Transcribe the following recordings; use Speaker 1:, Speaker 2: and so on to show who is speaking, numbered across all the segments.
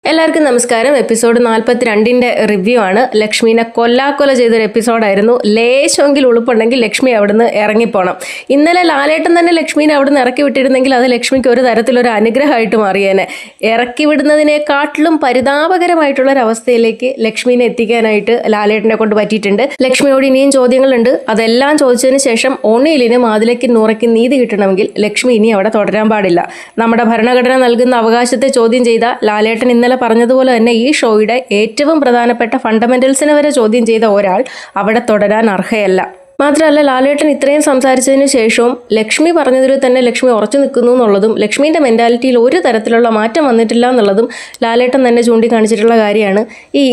Speaker 1: എല്ലാവർക്കും നമസ്കാരം. Episode 42ന്റെ review ആണ്. ലക്ഷ്മീനെ കൊല്ലാക്കൊല ചെയ്തൊരു എപ്പിസോഡായിരുന്നു. ലേശമെങ്കിൽ ഉളുപ്പുണ്ടെങ്കിൽ ലക്ഷ്മി അവിടുന്ന് ഇറങ്ങിപ്പോണം. ഇന്നലെ ലാലേട്ടൻ തന്നെ ലക്ഷ്മീനെ അവിടുന്ന് ഇറക്കി വിട്ടിരുന്നെങ്കിൽ അത് ലക്ഷ്മിക്ക് ഒരു തരത്തിലൊരു അനുഗ്രഹമായിട്ട് മാറിയേനെ. ഇറക്കി വിടുന്നതിനെക്കാട്ടിലും പരിതാപകരമായിട്ടുള്ളൊരവസ്ഥയിലേക്ക് ലക്ഷ്മീനെ എത്തിക്കാനായിട്ട് ലാലേട്ടനെ കൊണ്ട് പറ്റിയിട്ടുണ്ട്. ലക്ഷ്മിയോട് ഇനിയും ചോദ്യങ്ങളുണ്ട്. അതെല്ലാം ചോദിച്ചതിന് ശേഷം ഒണിയിലിന് മാതിലേക്ക് നൂറയ്ക്ക് നീതി കിട്ടണമെങ്കിൽ ലക്ഷ്മി ഇനി അവിടെ തുടരാൻ പാടില്ല. നമ്മുടെ ഭരണഘടന നൽകുന്ന അവകാശത്തെ ചോദ്യം ചെയ്ത ലാലേട്ടൻ ഇന്നലെ പറഞ്ഞതുപോലെ തന്നെ ഈ ഷോയുടെ ഏറ്റവും പ്രധാനപ്പെട്ട ഫണ്ടമെന്റൽസിനെ വരെ ചോദ്യം ചെയ്ത ഒരാൾ അവിടെ തുടരാൻ അർഹയല്ല. മാത്രമല്ല, ലാലേട്ടൻ ഇത്രയും സംസാരിച്ചതിന് ശേഷവും ലക്ഷ്മി പറഞ്ഞതിൽ തന്നെ ലക്ഷ്മി ഉറച്ചു നിൽക്കുന്നു എന്നുള്ളതും ലക്ഷ്മീൻ്റെ മെൻറ്റാലിറ്റിയിൽ ഒരു തരത്തിലുള്ള മാറ്റം വന്നിട്ടില്ല എന്നുള്ളതും ലാലേട്ടൻ തന്നെ ചൂണ്ടിക്കാണിച്ചിട്ടുള്ള കാര്യമാണ്.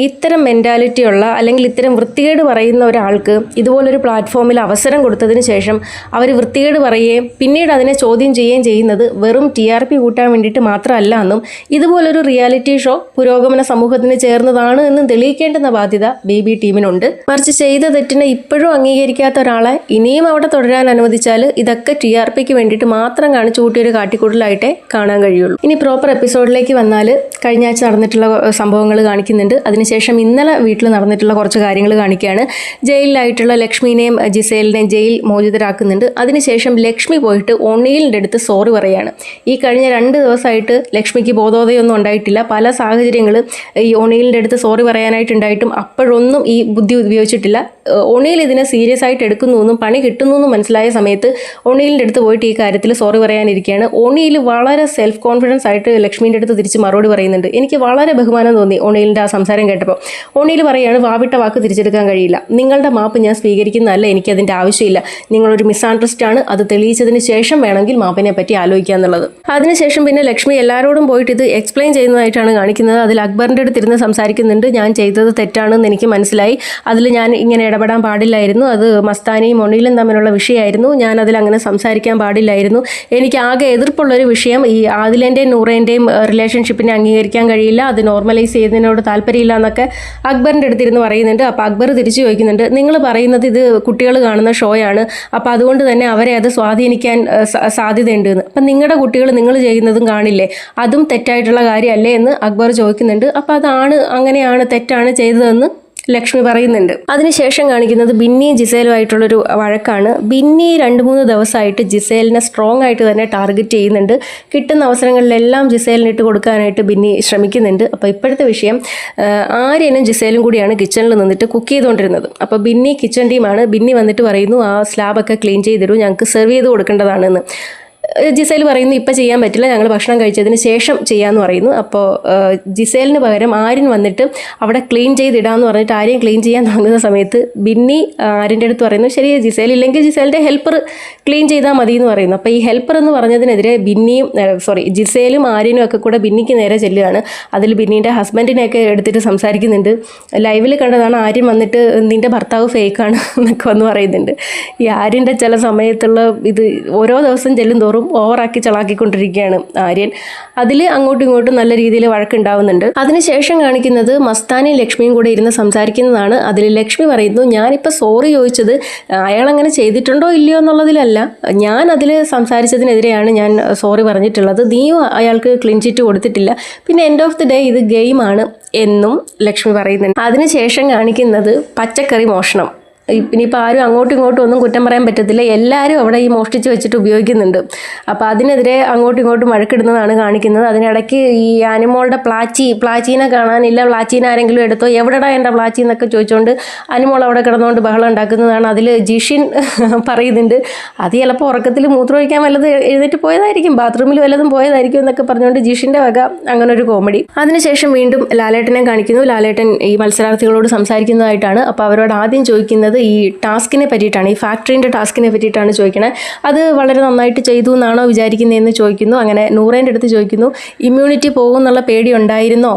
Speaker 1: ഇത്തരം മെൻറ്റാലിറ്റിയുള്ള അല്ലെങ്കിൽ ഇത്തരം വൃത്തികേട് പറയുന്ന ഒരാൾക്ക് ഇതുപോലൊരു പ്ലാറ്റ്ഫോമിൽ അവസരം കൊടുത്തതിന് ശേഷം അവർ വൃത്തികേട് പറയുകയും പിന്നീട് അതിനെ ചോദ്യം ചെയ്യുകയും ചെയ്യുന്നത് വെറും TRP കൂട്ടാൻ വേണ്ടിയിട്ട് മാത്രമല്ല എന്നും ഇതുപോലൊരു റിയാലിറ്റി ഷോ പുരോഗമന സമൂഹത്തിന് ചേർന്നതാണ് എന്നും തെളിയിക്കേണ്ടുന്ന ബാധ്യത BB ടീമിനുണ്ട്. മറിച്ച് ചെയ്ത തെറ്റിനെ ഇപ്പോഴും അംഗീകരിക്കാത്ത ഒരാളെ ഇനിയും അവിടെ തുടരാൻ അനുവദിച്ചാൽ ഇതൊക്കെ TRPക്ക് വേണ്ടിയിട്ട് മാത്രം കാണിച്ചു കൂട്ടിയൊരു കാട്ടിക്കൂടലായിട്ടേ കാണാൻ കഴിയുള്ളൂ. ഇനി പ്രോപ്പർ എപ്പിസോഡിലേക്ക് വന്നാൽ കഴിഞ്ഞ ആഴ്ച നടന്നിട്ടുള്ള സംഭവങ്ങൾ കാണിക്കുന്നുണ്ട്. അതിനുശേഷം ഇന്നലെ വീട്ടിൽ നടന്നിട്ടുള്ള കുറച്ച് കാര്യങ്ങൾ കാണിക്കുകയാണ്. ജയിലിലായിട്ടുള്ള ലക്ഷ്മിനെയും ജിസേലിനെയും ജയിൽ മോചിതരാക്കുന്നുണ്ട്. അതിനുശേഷം ലക്ഷ്മി പോയിട്ട് ഒണിയിലിൻ്റെ അടുത്ത് സോറി പറയുകയാണ്. ഈ കഴിഞ്ഞ 2 ദിവസമായിട്ട് ലക്ഷ്മിക്ക് ബോധോദയമൊന്നും ഉണ്ടായിട്ടില്ല. പല സാഹചര്യങ്ങൾ ഈ ഒണിയിലിൻ്റെ അടുത്ത് സോറി പറയാനായിട്ടുണ്ടായിട്ടും അപ്പോഴൊന്നും ഈ ബുദ്ധി ഉപയോഗിച്ചിട്ടില്ല. ഒണിയിൽ ഇതിനെ സീരിയസ് ആയിട്ട് എടുക്കുന്നു എന്നും പണി കിട്ടുന്നു എന്നും മനസ്സിലായ സമയത്ത് ഒണിയിലിൻ്റെ അടുത്ത് പോയിട്ട് ഈ കാര്യത്തിൽ സോറി പറയാനിരിക്കുകയാണ്. ഒണിയിൽ വളരെ സെൽഫ് കോൺഫിഡൻസ് ആയിട്ട് ലക്ഷ്മീൻ്റെ അടുത്ത് തിരിച്ച് മറുപടി പറയുന്നുണ്ട്. എനിക്ക് വളരെ ബഹുമാനം തോന്നി ഒണിയിലിൻ്റെ ആ സംസാരം കേട്ടപ്പോൾ. ഒണിയിൽ പറയുകയാണ്, വാവിട്ട വാക്ക് തിരിച്ചെടുക്കാൻ കഴിയില്ല. നിങ്ങളുടെ മാപ്പ് ഞാൻ സ്വീകരിക്കുന്നതല്ല, എനിക്കതിൻ്റെ ആവശ്യമില്ല. നിങ്ങളൊരു മിസ്അണ്ടർസ്റ്റാൻഡ് ആണ്, അത് തെളിയിച്ചതിന് ശേഷം വേണമെങ്കിൽ മാപ്പിനെ പറ്റി ആലോചിക്കുക എന്നുള്ളത്. അതിനുശേഷം പിന്നെ ലക്ഷ്മി എല്ലാവരോടും പോയിട്ട് ഇത് എക്സ്പ്ലെയിൻ ചെയ്യുന്നതായിട്ടാണ് കാണിക്കുന്നത്. അതിൽ അക്ബറിൻ്റെ അടുത്തിരുന്ന് സംസാരിക്കുന്നുണ്ട്. ഞാൻ ചെയ്തത് തെറ്റാണെന്ന് എനിക്ക് മനസ്സിലായി, അതിൽ ഞാൻ ഇങ്ങനെ ഇടപെടാൻ പാടില്ലായിരുന്നു, അത് മസ്താനിയും ഒണിയിലും തമ്മിലുള്ള വിഷയമായിരുന്നു, ഞാൻ അതിലങ്ങനെ സംസാരിക്കാൻ പാടില്ലായിരുന്നു, എനിക്ക് ആകെ എതിർപ്പുള്ളൊരു വിഷയം ഈ ആദിലേൻ്റെയും നൂറേൻ്റെയും റിലേഷൻഷിപ്പിനെ അംഗീകരിക്കാൻ കഴിയില്ല, അത് നോർമലൈസ് ചെയ്യുന്നതിനോട് താല്പര്യമില്ല എന്നൊക്കെ അക്ബറിൻ്റെ അടുത്തിരുന്ന് പറയുന്നുണ്ട്. അപ്പോൾ അക്ബർ തിരിച്ചു ചോദിക്കുന്നുണ്ട്, നിങ്ങൾ പറയുന്നത് ഇത് കുട്ടികൾ കാണുന്ന ഷോയാണ്, അപ്പോൾ അതുകൊണ്ട് തന്നെ അവരെ അത് സ്വാധീനിക്കാൻ സാധ്യതയുണ്ട് എന്ന്. അപ്പം നിങ്ങളുടെ കുട്ടികൾ നിങ്ങൾ ചെയ്യുന്നതും കാണില്ലേ, അതും തെറ്റായിട്ടുള്ള കാര്യമല്ലേ എന്ന് അക്ബർ ചോദിക്കുന്നുണ്ട്. അപ്പോൾ അതാണ് അങ്ങനെയാണ് തെറ്റാണ് ചെയ്തതെന്ന് ലക്ഷ്മി പറയുന്നുണ്ട്. അതിനുശേഷം കാണിക്കുന്നത് ബിന്നി ജിസേലുമായിട്ടുള്ളൊരു വഴക്കാണ്. ബിന്നി 2-3 ദിവസമായിട്ട് ജിസേലിനെ സ്ട്രോങ് ആയിട്ട് തന്നെ ടാർഗറ്റ് ചെയ്യുന്നുണ്ട്. കിട്ടുന്ന അവസരങ്ങളിലെല്ലാം ജിസേലിന് ഇട്ട് കൊടുക്കാനായിട്ട് ബിന്നി ശ്രമിക്കുന്നുണ്ട്. അപ്പോൾ ഇപ്പോഴത്തെ വിഷയം ആര്യനും ജിസേലും കൂടിയാണ് കിച്ചണിൽ നിന്നിട്ട് കുക്ക് ചെയ്തുകൊണ്ടിരുന്നത്. അപ്പോൾ ബിന്നി കിച്ചൺ ടീമാണ്. ബിന്നി വന്നിട്ട് പറയുന്നു, ആ സ്ലാബൊക്കെ ക്ലീൻ ചെയ്തിടൂ, ഞങ്ങൾക്ക് സെർവ് ചെയ്ത് കൊടുക്കേണ്ടതാണെന്ന്. ജിസേൽ പറയുന്നു, ഇപ്പം ചെയ്യാൻ പറ്റില്ല, ഞങ്ങൾ ഭക്ഷണം കഴിച്ചതിന് ശേഷം ചെയ്യാമെന്ന് പറയുന്നു. അപ്പോൾ ജിസേലിന് പകരം ആര്യൻ വന്നിട്ട് അവിടെ ക്ലീൻ ചെയ്തിടാമെന്ന് പറഞ്ഞിട്ട് ആര്യൻ ക്ലീൻ ചെയ്യാൻ തുടങ്ങുന്ന സമയത്ത് ബിന്നി ആര്യൻ്റെ അടുത്ത് പറയുന്നു, ശരി ജിസേൽ ഇല്ലെങ്കിൽ ജിസേലിൻ്റെ ഹെൽപ്പർ ക്ലീൻ ചെയ്താൽ മതി എന്ന് പറയുന്നു. അപ്പോൾ ഈ ഹെൽപ്പർ എന്ന് പറഞ്ഞതിനെതിരെ ജിസേലും ആര്യനും ഒക്കെ കൂടെ ബിന്നിക്ക് നേരെ ചെല്ലുകയാണ്. അതിൽ ബിന്നീൻ്റെ ഹസ്ബൻഡിനെയൊക്കെ എടുത്തിട്ട് സംസാരിക്കുന്നുണ്ട്. ലൈവിൽ കണ്ടതാണ് ആര്യൻ വന്നിട്ട് നിൻ്റെ ഭർത്താവ് ഫേക്കാണ് എന്നൊക്കെ വന്ന് പറയുന്നുണ്ട്. ഈ ആര്യൻ്റെ ചില സമയത്തുള്ള ഇത് ഓരോ ദിവസം ചെല്ലും തോറും ഓവറാക്കി ചളാക്കിക്കൊണ്ടിരിക്കുകയാണ് ആര്യൻ. അതിൽ അങ്ങോട്ടും ഇങ്ങോട്ടും നല്ല രീതിയിൽ വഴക്കുണ്ടാവുന്നുണ്ട്. അതിനുശേഷം കാണിക്കുന്നത് മസ്താനിയും ലക്ഷ്മിയും കൂടെ ഇരുന്ന് സംസാരിക്കുന്നതാണ്. അതിൽ ലക്ഷ്മി പറയുന്നു, ഞാനിപ്പോൾ സോറി ചോദിച്ചത് അയാൾ അങ്ങനെ ചെയ്തിട്ടുണ്ടോ ഇല്ലയോ എന്നുള്ളതിലല്ല, ഞാൻ അതിൽ സംസാരിച്ചതിനെതിരെയാണ് ഞാൻ സോറി പറഞ്ഞിട്ടുള്ളത്, നീയും അയാൾക്ക് ക്ലീൻ ചിറ്റ് കൊടുത്തിട്ടില്ല, പിന്നെ എൻഡ് ഓഫ് ദി ഡേ ഇത് ഗെയിമാണ് എന്നും ലക്ഷ്മി പറയുന്നുണ്ട്. അതിനുശേഷം കാണിക്കുന്നത് പച്ചക്കറി മോഷണം. ഇനിയിപ്പോൾ ആരും അങ്ങോട്ടും ഇങ്ങോട്ടും ഒന്നും കുറ്റം പറയാൻ പറ്റത്തില്ല, എല്ലാവരും അവിടെ ഈ മോഷ്ടിച്ച് വെച്ചിട്ട് ഉപയോഗിക്കുന്നുണ്ട്. അപ്പോൾ അതിനെതിരെ അങ്ങോട്ടും ഇങ്ങോട്ടും വഴക്കിടുന്നതാണ് കാണിക്കുന്നത്. അതിനിടയ്ക്ക് ഈ അനിമോളുടെ പ്ലാച്ചീനെ കാണാനില്ല, പ്ലാച്ചീനെ ആരെങ്കിലും എടുത്തോ, എവിടെടാ എൻ്റെ പ്ലാച്ചി എന്നൊക്കെ ചോദിച്ചുകൊണ്ട് അനിമോൾ അവിടെ കിടന്നുകൊണ്ട് ബഹളം ഉണ്ടാക്കുന്നതാണ്. അതിൽ ജിഷിൻ പറയുന്നുണ്ട്, അത് ചിലപ്പോൾ ഉറക്കത്തിൽ മൂത്രമൊഴിക്കാൻ വല്ലതും എഴുന്നേറ്റ് പോയതായിരിക്കും, ബാത്റൂമിൽ വല്ലതും പോയതായിരിക്കും എന്നൊക്കെ പറഞ്ഞുകൊണ്ട് ജിഷിൻ്റെ വക അങ്ങനെ ഒരു കോമഡി. അതിനുശേഷം വീണ്ടും ലാലേട്ടനെ കാണിക്കുന്നു. ലാലേട്ടൻ ഈ മത്സരാർത്ഥികളോട് സംസാരിക്കുന്നതായിട്ടാണ്. അപ്പോൾ അവരോട് ആദ്യം ചോദിക്കുന്നത് ഈ ടാസ്കിനെ പറ്റിയിട്ടാണ്, ഈ ഫാക്ടറിൻ്റെ ടാസ്കിനെ പറ്റിയിട്ടാണ് ചോദിക്കണത്. അത് വളരെ നന്നായിട്ട് ചെയ്തു എന്നാണോ വിചാരിക്കുന്നതെന്ന് ചോദിക്കുന്നു. അങ്ങനെ നൂറേൻ്റെ അടുത്ത് ചോദിക്കുന്നു, ഇമ്മ്യൂണിറ്റി പോകും എന്നുള്ള പേടി ഉണ്ടായിരുന്നോ,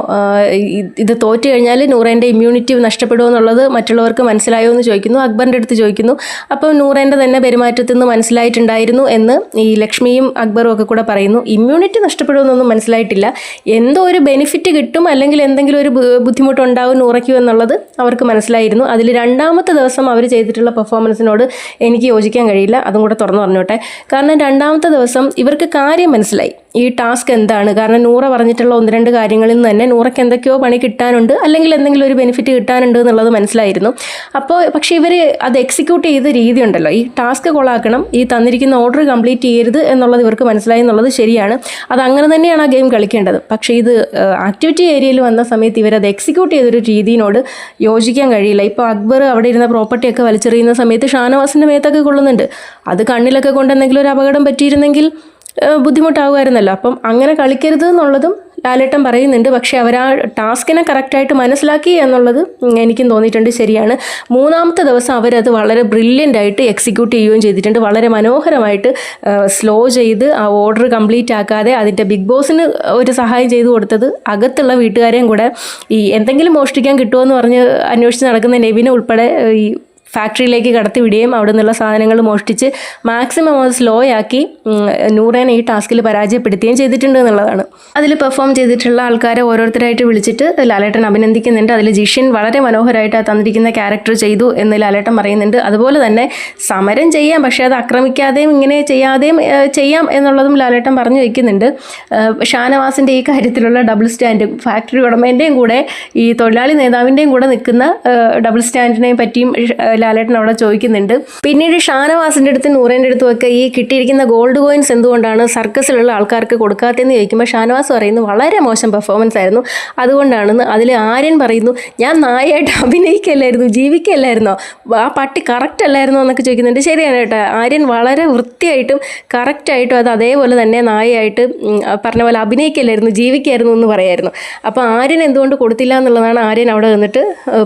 Speaker 1: ഇത് തോറ്റു കഴിഞ്ഞാൽ നൂറേൻ്റെ ഇമ്മ്യൂണിറ്റി നഷ്ടപ്പെടുമോ എന്നുള്ളത് മറ്റുള്ളവർക്ക് മനസ്സിലായോ എന്ന് ചോദിക്കുന്നു. അക്ബറിൻ്റെ അടുത്ത് ചോദിക്കുന്നു. അപ്പോൾ നൂറേൻ്റെ തന്നെ പെരുമാറ്റത്തിൽ നിന്ന് മനസ്സിലായിട്ടുണ്ടായിരുന്നു എന്ന് ഈ ലക്ഷ്മിയും അക്ബറും ഒക്കെ കൂടെ പറയുന്നു. ഇമ്മ്യൂണിറ്റി നഷ്ടപ്പെടുമെന്നൊന്നും മനസ്സിലായിട്ടില്ല, എന്തോ ഒരു ബെനിഫിറ്റ് കിട്ടും അല്ലെങ്കിൽ എന്തെങ്കിലും ഒരു ബുദ്ധിമുട്ടുണ്ടാവും നൂറയ്ക്കും എന്നുള്ളത് അവർക്ക് മനസ്സിലായിരുന്നു. അതിൽ 2ാമത്തെ ദിവസം അവർ ചെയ്തിട്ടുള്ള പെർഫോമൻസിനോട് എനിക്ക് യോജിക്കാൻ കഴിയില്ല. അതും കൂടെ തുറന്നു പറഞ്ഞോട്ടെ. കാരണം രണ്ടാമത്തെ ദിവസം ഇവർക്ക് കാര്യം മനസ്സിലായി ഈ ടാസ്ക് എന്താണ്. കാരണം നൂറ പറഞ്ഞിട്ടുള്ള 1-2 കാര്യങ്ങളിൽ നിന്ന് തന്നെ നൂറയ്ക്ക് എന്തൊക്കെയോ പണി കിട്ടാനുണ്ട്, അല്ലെങ്കിൽ എന്തെങ്കിലും ഒരു ബെനിഫിറ്റ് കിട്ടാനുണ്ട് എന്നുള്ളത് മനസ്സിലായിരുന്നു. അപ്പോൾ പക്ഷേ ഇവർ അത് എക്സിക്യൂട്ട് ചെയ്ത രീതി ഉണ്ടല്ലോ, ഈ ടാസ്ക് കൊളാക്കണം, ഈ തന്നിരിക്കുന്ന ഓർഡർ കംപ്ലീറ്റ് ചെയ്യരുത് എന്നുള്ളത് ഇവർക്ക് മനസ്സിലായി എന്നുള്ളത് ശരിയാണ്. അത് അങ്ങനെ തന്നെയാണ് ആ ഗെയിം കളിക്കേണ്ടത്. പക്ഷേ ഇത് ആക്ടിവിറ്റി ഏരിയയിൽ വന്ന സമയത്ത് ഇവരത് എക്സിക്യൂട്ട് ചെയ്തൊരു രീതിയോട് യോജിക്കാൻ കഴിയില്ല. ഇപ്പോൾ അക്ബർ അവിടെ ഇരുന്ന പ്രോപ്പർട്ടിയൊക്കെ വലിച്ചെറിയുന്ന സമയത്ത് ഷാനവാസിൻ്റെ മേത്തൊക്കെ കൊള്ളുന്നുണ്ട്. അത് കണ്ണിലൊക്കെ കൊണ്ട് എന്തെങ്കിലും ഒരു അപകടം പറ്റിയിരുന്നെങ്കിൽ ബുദ്ധിമുട്ടാകുമായിരുന്നല്ലോ. അപ്പം അങ്ങനെ കളിക്കരുത് എന്നുള്ളതും ലാലേട്ടൻ പറയുന്നുണ്ട്. പക്ഷേ അവർ ആ ടാസ്കിനെ കറക്റ്റായിട്ട് മനസ്സിലാക്കി എന്നുള്ളത് എനിക്കും തോന്നിയിട്ടുണ്ട് ശരിയാണ്. മൂന്നാമത്തെ ദിവസം അവരത് വളരെ ബ്രില്യൻ്റ് ആയിട്ട് എക്സിക്യൂട്ട് ചെയ്യുകയും ചെയ്തിട്ടുണ്ട്. വളരെ മനോഹരമായിട്ട് സ്ലോ ചെയ്ത് ആ ഓർഡർ കംപ്ലീറ്റ് ആക്കാതെ അതിൻ്റെ ബിഗ് ബോസിന് ഒരു സഹായം ചെയ്തു കൊടുത്തത് അകത്തുള്ള വീട്ടുകാരെയും കൂടെ ഈ എന്തെങ്കിലും മോഷ്ടിക്കാൻ കിട്ടുമോ പറഞ്ഞ് അന്വേഷിച്ച് നടക്കുന്ന നെവിനെ ഉൾപ്പെടെ ഈ ഫാക്ടറിയിലേക്ക് കടത്തി വിടുകയും അവിടെ നിന്നുള്ള സാധനങ്ങൾ മോഷ്ടിച്ച് മാക്സിമം അത് സ്ലോ ആക്കി നൂറേനെ ഈ ടാസ്കിൽ പരാജയപ്പെടുത്തുകയും ചെയ്തിട്ടുണ്ട് എന്നുള്ളതാണ്. അതിൽ പെർഫോം ചെയ്തിട്ടുള്ള ആൾക്കാരെ ഓരോരുത്തരായിട്ട് വിളിച്ചിട്ട് ലാലേട്ടൻ അഭിനന്ദിക്കുന്നുണ്ട്. അതിൽ ജിഷിൻ വളരെ മനോഹരമായിട്ട് തന്നിരിക്കുന്ന ക്യാരക്ടർ ചെയ്തു എന്ന് ലാലേട്ടൻ പറയുന്നുണ്ട്. അതുപോലെ തന്നെ സമരം ചെയ്യാം, പക്ഷേ അത് ആക്രമിക്കാതെയും ഇങ്ങനെ ചെയ്യാതെയും ചെയ്യാം എന്നുള്ളതും ലാലേട്ടൻ പറഞ്ഞു വയ്ക്കുന്നുണ്ട്. ഷാനവാസിൻ്റെ ഈ കാര്യത്തിലുള്ള ഡബിൾ സ്റ്റാൻഡ്, ഫാക്ടറി ഉടമേൻ്റെയും കൂടെ ഈ തൊഴിലാളി നേതാവിൻ്റെയും കൂടെ നിൽക്കുന്ന ഡബിൾ സ്റ്റാൻഡിനെ പറ്റിയും ലാലേട്ടൻ അവിടെ ചോദിക്കുന്നുണ്ട്. പിന്നീട് ഷാനവാസിൻ്റെ അടുത്ത് നൂറേൻ്റെ അടുത്തും ഒക്കെ ഈ കിട്ടിയിരിക്കുന്ന ഗോൾഡ് കോയിൻസ് എന്തുകൊണ്ടാണ് സർക്കസിലുള്ള ആൾക്കാർക്ക് കൊടുക്കാത്തതെന്ന് ചോദിക്കുമ്പോൾ ഷാനവാസ് പറയുന്നു വളരെ മോശം പെർഫോമൻസ് ആയിരുന്നു, അതുകൊണ്ടാണെന്ന്. അതിൽ ആര്യൻ പറയുന്നു ഞാൻ നായയായിട്ട് അഭിനയിക്കല്ലായിരുന്നു, ജീവിക്കല്ലായിരുന്നോ, ആ പട്ടി കറക്റ്റ് അല്ലായിരുന്നോ എന്നൊക്കെ ചോദിക്കുന്നുണ്ട്. ശരിയാണ് കേട്ടോ, ആര്യൻ വളരെ വൃത്തിയായിട്ടും കറക്റ്റായിട്ടും അത് അതേപോലെ തന്നെ നായയായിട്ട് പറഞ്ഞ പോലെ അഭിനയിക്കല്ലായിരുന്നു, ജീവിക്കായിരുന്നു എന്ന് പറയായിരുന്നു. അപ്പോൾ ആര്യൻ എന്തുകൊണ്ട് കൊടുത്തില്ല എന്നുള്ളതാണ് ആര്യൻ അവിടെ നിന്നിട്ട്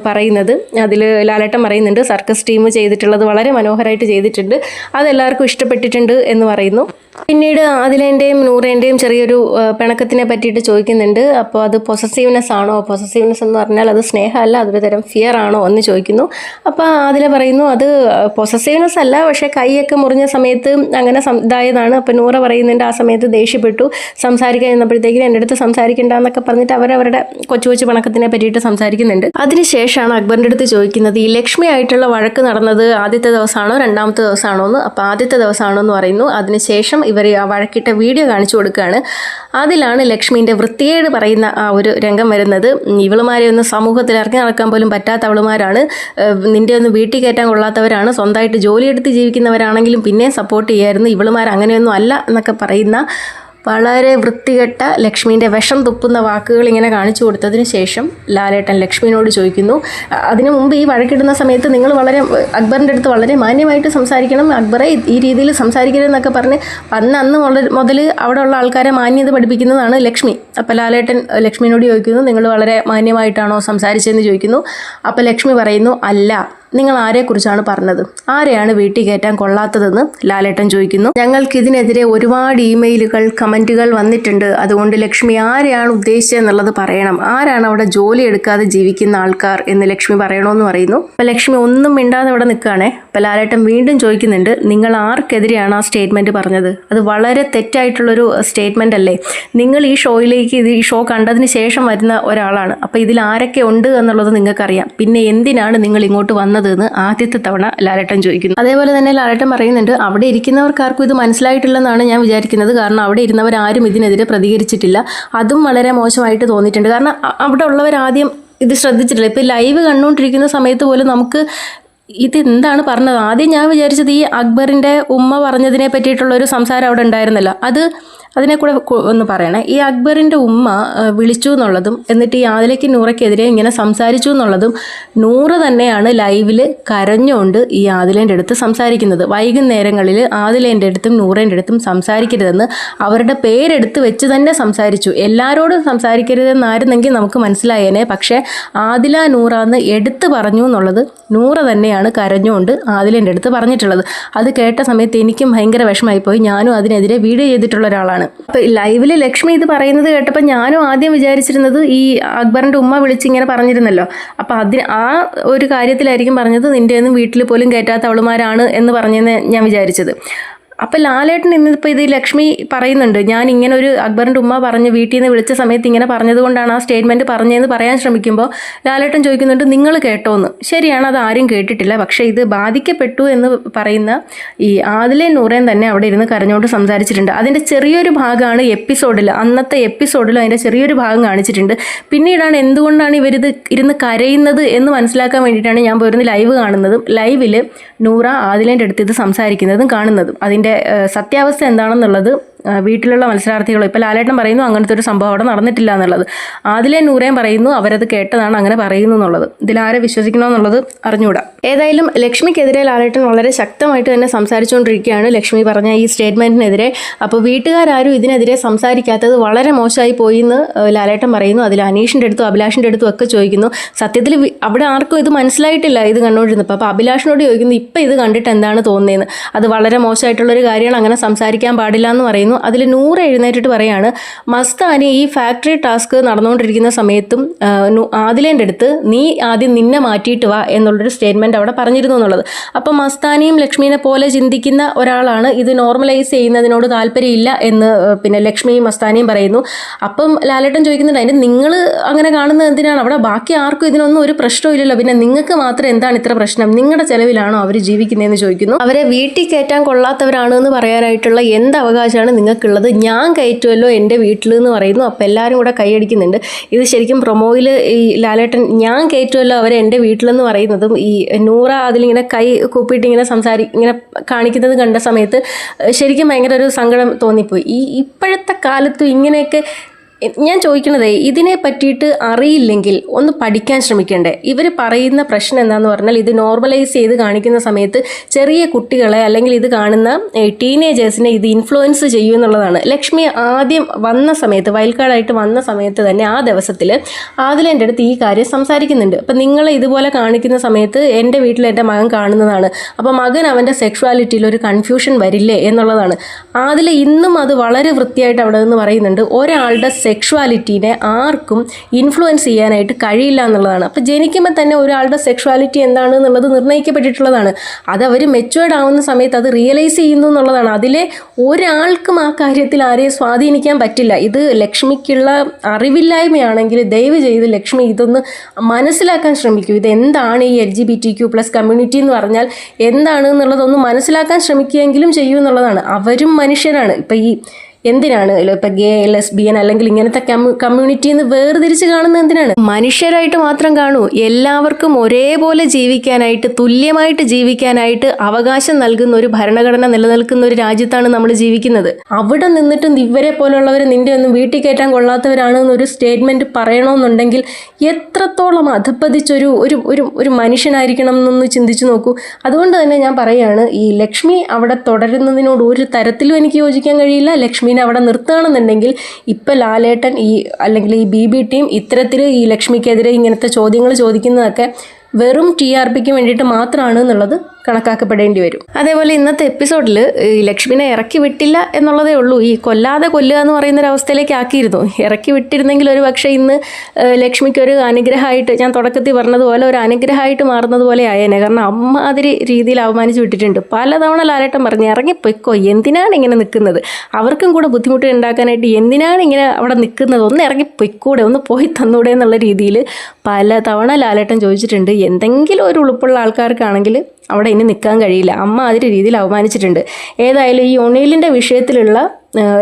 Speaker 1: പറയുന്നത്. അതിൽ ലാലേട്ടൻ പറയുന്നുണ്ട് സർക്കസ് ടീം ചെയ്തിട്ടുള്ളത് വളരെ മനോഹരമായിട്ട് ചെയ്തിട്ടുണ്ട്, അതെല്ലാവർക്കും ഇഷ്ടപ്പെട്ടിട്ടുണ്ട് എന്ന് പറയുന്നു. പിന്നീട് ആദിലേൻ്റെയും നൂറേൻ്റെയും ചെറിയൊരു പിണക്കത്തിനെ പറ്റിയിട്ട് ചോദിക്കുന്നുണ്ട്. അപ്പോൾ അത് പൊസസീവ്നെസ് ആണോ, പൊസസീവ്നെസ് എന്ന് പറഞ്ഞാൽ അത് സ്നേഹമല്ല, അതൊരു തരം ഫിയർ ആണോ എന്ന് ചോദിക്കുന്നു. അപ്പോൾ ആദില പറയുന്നു അത് പൊസസീവ്നെസ് അല്ല, പക്ഷേ കൈയൊക്കെ മുറിഞ്ഞ സമയത്ത് അങ്ങനെ ഇതായതാണ്. അപ്പോൾ നൂറ പറയുന്നുണ്ട് ആ സമയത്ത് ദേഷ്യപ്പെട്ടു, സംസാരിക്കാൻ ചെന്നപ്പോഴത്തേക്കും എൻ്റെ അടുത്ത് സംസാരിക്കേണ്ട എന്നൊക്കെ പറഞ്ഞിട്ട് അവരവരുടെ കൊച്ചു കൊച്ചു പിണക്കത്തിനെ പറ്റിയിട്ട് സംസാരിക്കുന്നുണ്ട്. അതിനുശേഷമാണ് അക്ബറിൻ്റെ അടുത്ത് ചോദിക്കുന്നത് ഈ ലക്ഷ്മി ആയിട്ടുള്ള വഴക്ക് നടന്നത് ആദ്യത്തെ ദിവസമാണോ രണ്ടാമത്തെ ദിവസമാണോ എന്ന്. അപ്പോൾ ആദ്യത്തെ ദിവസമാണോ എന്ന് പറയുന്നു. അതിനുശേഷം ഇവർ ആ വഴക്കിട്ട വീഡിയോ കാണിച്ചു കൊടുക്കുകയാണ്. അതിലാണ് ലക്ഷ്മീൻ്റെ വൃത്തികേട് പറയുന്ന ആ ഒരു രംഗം വരുന്നത്. ഇവളുമാരെ ഒന്ന് സമൂഹത്തിൽ ഇറങ്ങി നടക്കാൻ പോലും പറ്റാത്ത അവളുമാരാണ്, നിൻ്റെ ഒന്ന് വീട്ടിൽ കയറ്റാൻ കൊള്ളാത്തവരാണ്, സ്വന്തമായിട്ട് ജോലിയെടുത്ത് ജീവിക്കുന്നവരാണെങ്കിലും പിന്നെ സപ്പോർട്ട് ചെയ്യായിരുന്നു, ഇവളുമാർ അങ്ങനെയൊന്നും അല്ല എന്നൊക്കെ പറയുന്ന വളരെ വൃത്തികെട്ട ലക്ഷ്മീൻ്റെ വിഷം തുപ്പുന്ന വാക്കുകൾ ഇങ്ങനെ കാണിച്ചു കൊടുത്തതിന് ശേഷം ലാലേട്ടൻ ലക്ഷ്മിനോട് ചോദിക്കുന്നു, അതിനു മുമ്പ് ഈ വഴക്കിടുന്ന സമയത്ത് നിങ്ങൾ വളരെ അക്ബറിൻ്റെ അടുത്ത് വളരെ മാന്യമായിട്ട് സംസാരിക്കണം, അക്ബറെ ഈ രീതിയിൽ സംസാരിക്കരുതെന്നൊക്കെ പറഞ്ഞ് അന്ന് മുതൽ അവിടെ ഉള്ള ആൾക്കാരെ മാന്യത പഠിപ്പിക്കുന്നതാണ് ലക്ഷ്മി. അപ്പോൾ ലാലേട്ടൻ ലക്ഷ്മിനോട് ചോദിക്കുന്നു നിങ്ങൾ വളരെ മാന്യമായിട്ടാണോ സംസാരിച്ചതെന്ന് ചോദിക്കുന്നു. അപ്പോൾ ലക്ഷ്മി പറയുന്നു അല്ല, നിങ്ങൾ ആരെക്കുറിച്ചാണ് പറഞ്ഞത്, ആരെയാണ് വീട്ടിൽ കയറ്റാൻ കൊള്ളാത്തതെന്ന് ലാലേട്ടൻ ചോദിക്കുന്നു. ഞങ്ങൾക്കിതിനെതിരെ ഒരുപാട് ഇമെയിലുകൾ കമൻറ്റുകൾ വന്നിട്ടുണ്ട്, അതുകൊണ്ട് ലക്ഷ്മി ആരെയാണ് ഉദ്ദേശിച്ചതെന്നുള്ളത് പറയണം, ആരാണ് അവിടെ ജോലി എടുക്കാതെ ജീവിക്കുന്ന ആൾക്കാർ എന്ന് ലക്ഷ്മി പറയണമെന്ന് പറയുന്നു. അപ്പോൾ ലക്ഷ്മി ഒന്നും മിണ്ടാതെ അവിടെ നിൽക്കുകയാണേ. അപ്പോൾ ലാലേട്ടൻ വീണ്ടും ചോദിക്കുന്നുണ്ട് നിങ്ങൾ ആർക്കെതിരെയാണ് ആ സ്റ്റേറ്റ്മെൻറ്റ് പറഞ്ഞത്, അത് വളരെ തെറ്റായിട്ടുള്ളൊരു സ്റ്റേറ്റ്മെൻ്റ് അല്ലേ, നിങ്ങൾ ഈ ഷോയിലേക്ക് ഈ ഷോ കണ്ടതിന് ശേഷം വരുന്ന ഒരാളാണ്, അപ്പോൾ ഇതിൽ ആരൊക്കെ ഉണ്ട് എന്നുള്ളത് നിങ്ങൾക്കറിയാം, പിന്നെ എന്തിനാണ് നിങ്ങൾ ഇങ്ങോട്ട് വന്നത് എന്ന് ആദ്യത്തെ തവണ ലാലേട്ടൻ ചോദിക്കുന്നു. അതേപോലെ തന്നെ ലാലേട്ടൻ പറയുന്നുണ്ട് അവിടെ ഇരിക്കുന്നവർക്കാർക്കും ഇത് മനസ്സിലായിട്ടില്ലെന്നാണ് ഞാൻ വിചാരിക്കുന്നത്, കാരണം അവിടെ ഇരുന്നവരാരും ഇതിനെതിരെ പ്രതികരിച്ചിട്ടില്ല, അതും വളരെ മോശമായിട്ട് തോന്നിയിട്ടുണ്ട്. കാരണം അവിടെ ഉള്ളവരാദ്യം ഇത് ശ്രദ്ധിച്ചിട്ടില്ല. ഇപ്പോൾ ലൈവ് കണ്ടുകൊണ്ടിരിക്കുന്ന സമയത്ത് പോലും നമുക്ക് ഇതെന്താണ് പറഞ്ഞത്, ആദ്യം ഞാൻ വിചാരിച്ചത് ഈ അക്ബറിൻ്റെ ഉമ്മ പറഞ്ഞതിനെ പറ്റിയിട്ടുള്ളൊരു സംസാരം അവിടെ ഉണ്ടായിരുന്നല്ലോ, അതിനെ കൂടെ ഒന്ന് പറയണേ. ഈ അക്ബറിൻ്റെ ഉമ്മ വിളിച്ചു എന്നുള്ളതും എന്നിട്ട് ഈ ആദിലയ്ക്ക് നൂറയ്ക്കെതിരെ ഇങ്ങനെ സംസാരിച്ചു എന്നുള്ളതും നൂറ് തന്നെയാണ് ലൈവിൽ കരഞ്ഞുകൊണ്ട് ഈ ആദിലേൻ്റെ അടുത്ത് സംസാരിക്കുന്നത്. വൈകുന്നേരങ്ങളിൽ ആദിലേൻ്റെ അടുത്തും നൂറേൻ്റെ അടുത്തും സംസാരിക്കരുതെന്ന് അവരുടെ പേരെടുത്ത് വെച്ച് തന്നെ സംസാരിച്ചു. എല്ലാവരോടും സംസാരിക്കരുതെന്നായിരുന്നെങ്കിൽ നമുക്ക് മനസ്സിലായേനെ, പക്ഷേ ആദില നൂറാന്ന് എടുത്ത് പറഞ്ഞു എന്നുള്ളത് നൂറ തന്നെയാണ് കരഞ്ഞുകൊണ്ട് ആദിലേൻ്റെ അടുത്ത് പറഞ്ഞിട്ടുള്ളത്. അത് കേട്ട സമയത്ത് എനിക്കും ഭയങ്കര വിഷമമായിപ്പോയി, ഞാനും അതിനെതിരെ വീഡിയോ ചെയ്തിട്ടുള്ള ഒരാളാണ്. അപ്പോൾ ലൈവിൽ ലക്ഷ്മി ഇത് പറയുന്നത് കേട്ടപ്പോൾ ഞാനും ആദ്യം വിചാരിച്ചിരുന്നത് ഈ അക്ബറിൻ്റെ ഉമ്മ വിളിച്ചിങ്ങനെ പറഞ്ഞിരുന്നല്ലോ, അപ്പോൾ ആ ഒരു കാര്യത്തിലായിരിക്കും പറഞ്ഞത് നിൻ്റെ ഒന്നും വീട്ടിൽ പോലും കയറ്റാത്ത അവളുമാരാണ് എന്ന് പറഞ്ഞെന്ന് ഞാൻ വിചാരിച്ചത്. അപ്പം ലാലേട്ടൻ ഇന്നിപ്പോൾ ഇത് ലക്ഷ്മി പറയുന്നുണ്ട്, ഞാൻ ഇങ്ങനെ ഒരു അക്ബറിൻ്റെ ഉമ്മ പറഞ്ഞ് വീട്ടിൽ നിന്ന് വിളിച്ച സമയത്ത് ഇങ്ങനെ പറഞ്ഞതുകൊണ്ടാണ് ആ സ്റ്റേറ്റ്മെൻറ്റ് പറഞ്ഞതെന്ന് പറയാൻ ശ്രമിക്കുമ്പോൾ ലാലേട്ടൻ ചോദിക്കുന്നുണ്ട് നിങ്ങൾ കേട്ടോന്ന്. ശരിയാണ്, അത് ആരും കേട്ടിട്ടില്ല. പക്ഷേ ഇത് ബാധിക്കപ്പെട്ടു എന്ന് പറയുന്ന ഈ ആദിലെ നൂറേൻ തന്നെ അവിടെ ഇരുന്ന് കരഞ്ഞുകൊണ്ട് സംസാരിച്ചിട്ടുണ്ട്. അതിൻ്റെ ചെറിയൊരു ഭാഗമാണ് എപ്പിസോഡിൽ, അന്നത്തെ എപ്പിസോഡിൽ അതിൻ്റെ ചെറിയൊരു ഭാഗം കാണിച്ചിട്ടുണ്ട്. പിന്നീടാണ് എന്തുകൊണ്ടാണ് ഇവരിത് ഇരുന്ന് കരയുന്നത് എന്ന് മനസ്സിലാക്കാൻ വേണ്ടിയിട്ടാണ് ഞാൻ പോയിരുന്ന് ലൈവ് കാണുന്നതും ലൈവിൽ നൂറ ആദിലേൻ്റെ അടുത്ത് ഇത് സംസാരിക്കുന്നതും കാണുന്നതും. അതിൻ്റെ സത്യാവസ്ഥ എന്താണെന്നുള്ളത് വീട്ടിലുള്ള മത്സരാർത്ഥികളോ ഇപ്പോൾ ലാലേട്ടൻ പറയുന്നു അങ്ങനത്തെ ഒരു സംഭവം അവിടെ നടന്നിട്ടില്ല എന്നുള്ളത്, ആദിലെ നൂറേൻ പറയുന്നു അവരത് കേട്ടതാണ് അങ്ങനെ പറയുന്നു എന്നുള്ളത്. ഇതിലാരെ വിശ്വസിക്കണമെന്നുള്ളത് അറിഞ്ഞുകൂടാ. ഏതായാലും ലക്ഷ്മിക്കെതിരെ ലാലേട്ടൻ വളരെ ശക്തമായിട്ട് തന്നെ സംസാരിച്ചുകൊണ്ടിരിക്കുകയാണ് ലക്ഷ്മി പറഞ്ഞ ഈ സ്റ്റേറ്റ്മെൻറ്റിനെതിരെ. അപ്പോൾ വീട്ടുകാരും ഇതിനെതിരെ സംസാരിക്കാത്തത് വളരെ മോശമായി പോയി എന്ന് ലാലേട്ടൻ പറയുന്നു. അതിൽ അനീഷിൻ്റെ അടുത്തും അഭിലാഷിൻ്റെ അടുത്തും ഒക്കെ ചോദിക്കുന്നു. സത്യത്തിൽ അവിടെ ആർക്കും ഇത് മനസ്സിലായിട്ടില്ല ഇത് കണ്ടുകൊണ്ടിരുന്നപ്പോൾ. അപ്പോൾ അഭിലാഷിനോട് ചോദിക്കുന്നു ഇപ്പം ഇത് കണ്ടിട്ട് എന്താണ് തോന്നുന്നതെന്ന്. അത് വളരെ മോശമായിട്ടുള്ളൊരു കാര്യമാണ്, അങ്ങനെ സംസാരിക്കാൻ പാടില്ല എന്ന് പറയുന്നു. അതിൽ നൂറ് എഴുന്നേറ്റിട്ട് പറയാണ് മസ്താനി ഈ ഫാക്ടറി ടാസ്ക് നടന്നുകൊണ്ടിരിക്കുന്ന സമയത്തും ആദിലേൻ്റെ അടുത്ത് നീ ആദ്യം നിന്നെ മാറ്റിയിട്ട് വാ എന്നുള്ളൊരു സ്റ്റേറ്റ്മെൻറ്റ് അവിടെ പറഞ്ഞിരുന്നു എന്നുള്ളത്. അപ്പം മസ്താനിയും ലക്ഷ്മീനെ പോലെ ചിന്തിക്കുന്ന ഒരാളാണ് ഇത് നോർമലൈസ് ചെയ്യുന്നതിനോട് താല്പര്യമില്ല എന്ന് പിന്നെ ലക്ഷ്മിയും മസ്താനിയും പറയുന്നു. അപ്പം ലാലേട്ടൻ ചോദിക്കുന്നുണ്ട് അതിന് നിങ്ങൾ അങ്ങനെ കാണുന്നത് എന്തിനാണ്, അവിടെ ബാക്കി ആർക്കും ഇതിനൊന്നും ഒരു പ്രശ്നമില്ലല്ലോ, പിന്നെ നിങ്ങൾക്ക് മാത്രം എന്താണ് ഇത്ര പ്രശ്നം, നിങ്ങളുടെ ചെലവിലാണോ അവർ ജീവിക്കുന്നതെന്ന് ചോദിക്കുന്നു. അവരെ വീട്ടിൽ കയറ്റാൻ കൊള്ളാത്തവരാണ് എന്ന് പറയാനായിട്ടുള്ള എന്ത് അവകാശമാണ് നിങ്ങൾക്കുള്ളത്, ഞാൻ കയറ്റുമല്ലോ എൻ്റെ വീട്ടിൽ എന്ന് പറയുന്നു. അപ്പോൾ എല്ലാവരും കൂടെ കൈയടിക്കുന്നുണ്ട്. ഇത് ശരിക്കും പ്രൊമോയിൽ ഈ ലാലേട്ടൻ ഞാൻ കയറ്റുമല്ലോ അവരെ എൻ്റെ വീട്ടിലെന്ന് പറയുന്നതും ഈ നൂറ അതിലിങ്ങനെ കൈ കൂപ്പിയിട്ട് ഇങ്ങനെ ഇങ്ങനെ കാണിക്കുന്നത് കണ്ട സമയത്ത് ശരിക്കും ഭയങ്കര ഒരു സങ്കടം തോന്നിപ്പോയി. ഇപ്പോഴത്തെ കാലത്തും ഇങ്ങനെയൊക്കെ ഞാൻ ചോദിക്കണതേ ഇതിനെ പറ്റിയിട്ട് അറിയില്ലെങ്കിൽ ഒന്ന് പഠിക്കാൻ ശ്രമിക്കണ്ടേ. ഇവർ പറയുന്ന പ്രശ്നം എന്താണെന്ന് പറഞ്ഞാൽ ഇത് നോർമലൈസ് ചെയ്ത് കാണിക്കുന്ന സമയത്ത് ചെറിയ കുട്ടികളെ അല്ലെങ്കിൽ ഇത് കാണുന്ന ടീനേജേഴ്സിനെ ഇത് ഇൻഫ്ലുവൻസ് ചെയ്യും എന്നുള്ളതാണ്. ലക്ഷ്മി ആദ്യം വന്ന സമയത്ത് വയൽക്കാടായിട്ട് വന്ന സമയത്ത് തന്നെ ആ ദിവസത്തിൽ ആദിലേൻ്റെ അടുത്ത് ഈ കാര്യം സംസാരിക്കുന്നുണ്ട്. അപ്പം നിങ്ങൾ ഇതുപോലെ കാണിക്കുന്ന സമയത്ത് എൻ്റെ വീട്ടിൽ എൻ്റെ മകൻ കാണുന്നതാണ്, അപ്പോൾ മകൻ അവൻ്റെ സെക്ഷുവാലിറ്റിയിൽ ഒരു കൺഫ്യൂഷൻ വരില്ലേ എന്നുള്ളതാണ്. ആദില ഇന്നും അത് വളരെ വൃത്തിയായിട്ട് അവിടെ നിന്ന് പറയുന്നുണ്ട്. ഒരാളുടെ സെക്ഷുവാലിറ്റീനെ ആർക്കും ഇൻഫ്ലുവൻസ് ചെയ്യാനായിട്ട് കഴിയില്ല എന്നുള്ളതാണ്. അപ്പോൾ ജനിക്കുമ്പോൾ തന്നെ ഒരാളുടെ സെക്ഷുവാലിറ്റി എന്താണ് എന്നുള്ളത് നിർണ്ണയിക്കപ്പെട്ടിട്ടുള്ളതാണ്. അത് അവർ മെച്യൂർഡ് ആവുന്ന സമയത്ത് അത് റിയലൈസ് ചെയ്യുന്നു എന്നുള്ളതാണ്. അതിലെ ഒരാൾക്കും ആ കാര്യത്തിൽ ആരെയും സ്വാധീനിക്കാൻ പറ്റില്ല. ഇത് ലക്ഷ്മിക്കുള്ള അറിവില്ലായ്മയാണെങ്കിൽ ദയവ് ചെയ്ത് ലക്ഷ്മി ഇതൊന്ന് മനസ്സിലാക്കാൻ ശ്രമിക്കൂ. ഇതെന്താണ് ഈ LGBTQ+ കമ്മ്യൂണിറ്റി എന്ന് പറഞ്ഞാൽ എന്താണ് എന്നുള്ളതൊന്ന് മനസ്സിലാക്കാൻ ശ്രമിക്കുകയെങ്കിലും ചെയ്യൂ എന്നുള്ളതാണ്. അവരും മനുഷ്യരാണ്. ഇപ്പം ഈ എന്തിനാണ് ഇപ്പം ഗേ ലെസ്ബിയൻ അല്ലെങ്കിൽ ഇങ്ങനത്തെ കമ്മ്യൂണിറ്റിന്ന് വേർതിരിച്ച് കാണുന്നത് എന്തിനാണ്? മനുഷ്യരായിട്ട് മാത്രം കാണൂ. എല്ലാവർക്കും ഒരേപോലെ ജീവിക്കാനായിട്ട് തുല്യമായിട്ട് ജീവിക്കാനായിട്ട് അവകാശം നൽകുന്ന ഒരു ഭരണഘടന നിലനിൽക്കുന്ന ഒരു രാജ്യത്താണ് നമ്മൾ ജീവിക്കുന്നത്. അവിടെ നിന്നിട്ടും ഇവരെ പോലുള്ളവർ നിന്റെ ഒന്നും വീട്ടിൽ കയറ്റാൻ കൊള്ളാത്തവരാണ് എന്നൊരു സ്റ്റേറ്റ്മെൻറ്റ് പറയണമെന്നുണ്ടെങ്കിൽ എത്രത്തോളം അധപ്പതിച്ചൊരു ഒരു ഒരു ഒരു മനുഷ്യനായിരിക്കണം എന്നൊന്ന് ചിന്തിച്ചു നോക്കൂ. അതുകൊണ്ട് തന്നെ ഞാൻ പറയുകയാണ് ഈ ലക്ഷ്മി അവിടെ തുടരുന്നതിനോട് ഒരു തരത്തിലും എനിക്ക് യോജിക്കാൻ കഴിയില്ല. ലക്ഷ്മി അവിടെ നിർത്തുകയാണെന്നുണ്ടെങ്കിൽ ഇപ്പം ലാലേട്ടൻ അല്ലെങ്കിൽ ഈ BB ടീം ഇത്തരത്തിൽ ഈ ലക്ഷ്മിക്കെതിരെ ഇങ്ങനത്തെ ചോദ്യങ്ങൾ ചോദിക്കുന്നതൊക്കെ വെറും TRPക്ക് വേണ്ടിയിട്ട് മാത്രമാണ് എന്നുള്ളത് കണക്കാക്കപ്പെടേണ്ടി വരും. അതേപോലെ ഇന്നത്തെ എപ്പിസോഡിൽ ഈ ലക്ഷ്മിനെ ഇറക്കി വിട്ടില്ല എന്നുള്ളതേ ഉള്ളൂ. ഈ കൊല്ലാതെ കൊല്ലുക എന്ന് പറയുന്നൊരവസ്ഥയിലേക്ക് ആക്കിയിരുന്നു. ഇറക്കി വിട്ടിരുന്നെങ്കിൽ ഒരു പക്ഷേ ഇന്ന് ലക്ഷ്മിക്കൊരു അനുഗ്രഹമായിട്ട്, ഞാൻ തുടക്കത്തിൽ പറഞ്ഞതുപോലെ ഒരു അനുഗ്രഹമായിട്ട് മാറുന്നത് പോലെ ആയേനെ. കാരണം അമ്മാതിരി രീതിയിൽ അവമാനിച്ച് വിട്ടിട്ടുണ്ട്. പലതവണ ലാലേട്ടൻ പറഞ്ഞ് ഇറങ്ങിപ്പോയിക്കോ, എന്തിനാണ് ഇങ്ങനെ നിൽക്കുന്നത്, അവർക്കും കൂടെ ബുദ്ധിമുട്ട് ഉണ്ടാക്കാനായിട്ട് എന്തിനാണ് ഇങ്ങനെ അവിടെ നിൽക്കുന്നത്, ഒന്ന് ഇറങ്ങിപ്പോയിക്കൂടെ, ഒന്ന് പോയി തന്നൂടെ എന്നുള്ള രീതിയിൽ പലതവണ ലാലേട്ടൻ ചോദിച്ചിട്ടുണ്ട്. എന്തെങ്കിലും ഒരു ഉളുപ്പുള്ള ആൾക്കാർക്കാണെങ്കിൽ അവിടെ ഇനി നിൽക്കാൻ കഴിയില്ല. അമ്മ അതിൻ്റെ രീതിയിൽ അവമാനിച്ചിട്ടുണ്ട്. ഏതായാലും ഈ ഒണീലിൻ്റെ വിഷയത്തിലുള്ള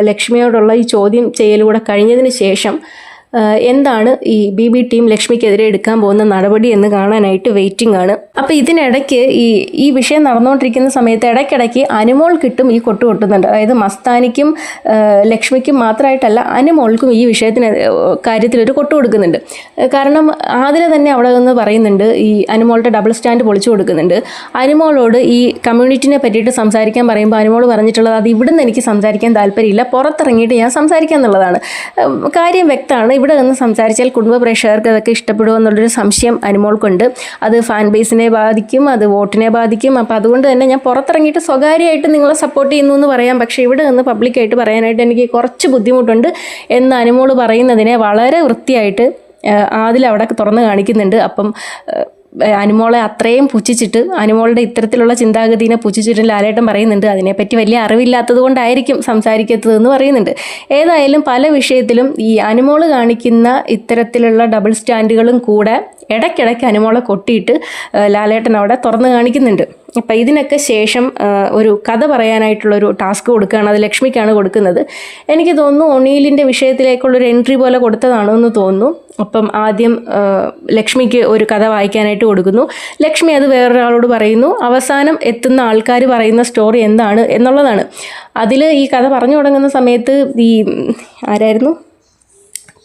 Speaker 1: ലക്ഷ്മിയോടുള്ള ഈ ചോദ്യം ചെയ്യലൂടെ കഴിഞ്ഞതിന് ശേഷം എന്താണ് ഈ BB ടീം ലക്ഷ്മിക്കെതിരെ എടുക്കാൻ പോകുന്ന നടപടി എന്ന് കാണാനായിട്ട് വെയിറ്റിംഗ് ആണ്. അപ്പോൾ ഇതിനിടയ്ക്ക് ഈ വിഷയം നടന്നുകൊണ്ടിരിക്കുന്ന സമയത്ത് ഇടയ്ക്കിടയ്ക്ക് അനുമോൾ കിട്ടും ഈ കൊട്ട് കൊട്ടുന്നുണ്ട്. അതായത് മസ്താനിക്കും ലക്ഷ്മിക്കും മാത്രമായിട്ടല്ല അനുമോൾക്കും ഈ വിഷയത്തിന് കാര്യത്തിലൊരു കൊട്ട് കൊടുക്കുന്നുണ്ട്. കാരണം ആതിര തന്നെ അവിടെ നിന്ന് പറയുന്നുണ്ട്, ഈ അനുമോളുടെ ഡബിൾ സ്റ്റാൻഡ് പൊളിച്ചു കൊടുക്കുന്നുണ്ട്. അനുമോളോട് ഈ കമ്മ്യൂണിറ്റിനെ പറ്റിയിട്ട് സംസാരിക്കാൻ പറയുമ്പോൾ അനുമോൾ പറഞ്ഞിട്ടുള്ളത് അത് ഇവിടുന്ന് എനിക്ക് സംസാരിക്കാൻ താല്പര്യമില്ല, പുറത്തിറങ്ങിയിട്ട് ഞാൻ സംസാരിക്കാം എന്നുള്ളതാണ്. കാര്യം വ്യക്തമാണ്. ഇവിടെ നിന്ന് സംസാരിച്ചാൽ കുടുംബ പ്രേക്ഷകർക്ക് അതൊക്കെ ഇഷ്ടപ്പെടുമോ എന്നുള്ളൊരു സംശയം അനുമോൾക്കുണ്ട്. അത് ഫാൻ ബേസിനെ ബാധിക്കും, അത് വോട്ടിനെ ബാധിക്കും. അപ്പോൾ അതുകൊണ്ട് തന്നെ ഞാൻ പുറത്തിറങ്ങിയിട്ട് സ്വകാര്യമായിട്ട് നിങ്ങളെ സപ്പോർട്ട് ചെയ്യുന്നു എന്ന് പറയാം, പക്ഷേ ഇവിടെ നിന്ന് പബ്ലിക്കായിട്ട് പറയാനായിട്ട് എനിക്ക് കുറച്ച് ബുദ്ധിമുട്ടുണ്ട് എന്ന് അനുമോൾ പറയുന്നതിനെ വളരെ വൃത്തിയായിട്ട് അതിലവിടെ തുറന്ന് കാണിക്കുന്നുണ്ട്. അപ്പം അനുമോളെ അത്രയും പുച്ഛിച്ചിട്ട് അനുമോളുടെ ഇത്തരത്തിലുള്ള ചിന്താഗതിനെ പുച്ഛിച്ചിട്ട് ലാലേട്ടൻ പറയുന്നുണ്ട് അതിനെപ്പറ്റി വലിയ അറിവില്ലാത്തത് കൊണ്ടായിരിക്കും സംസാരിക്കാത്തതെന്ന് പറയുന്നുണ്ട്. ഏതായാലും പല വിഷയത്തിലും ഈ അനുമോള് കാണിക്കുന്ന ഇത്തരത്തിലുള്ള ഡബിൾ സ്റ്റാൻഡുകളും കൂടെ ഇടയ്ക്കിടയ്ക്ക് അനുമോളെ കൊട്ടിയിട്ട് ലാലേട്ടൻ അവിടെ തുറന്ന് കാണിക്കുന്നുണ്ട്. അപ്പം ഇതിനൊക്കെ ശേഷം ഒരു കഥ പറയാനായിട്ടുള്ളൊരു ടാസ്ക് കൊടുക്കുകയാണ്. അത് ലക്ഷ്മിക്കാണ് കൊടുക്കുന്നത്. എനിക്ക് തോന്നുന്നു ഒണീലിൻ്റെ വിഷയത്തിലേക്കുള്ളൊരു എൻട്രി പോലെ കൊടുത്തതാണോ എന്ന് തോന്നുന്നു. അപ്പം ആദ്യം ലക്ഷ്മിക്ക് ഒരു കഥ വായിക്കാനായിട്ട് കൊടുക്കുന്നു. ലക്ഷ്മി അത് വേറൊരാളോട് പറയുന്നു. അവസാനം എത്തുന്ന ആൾക്കാർ പറയുന്ന സ്റ്റോറി എന്താണ് എന്നുള്ളതാണ്. അതിൽ ഈ കഥ പറഞ്ഞു തുടങ്ങുന്ന സമയത്ത് ഈ ആരായിരുന്നു,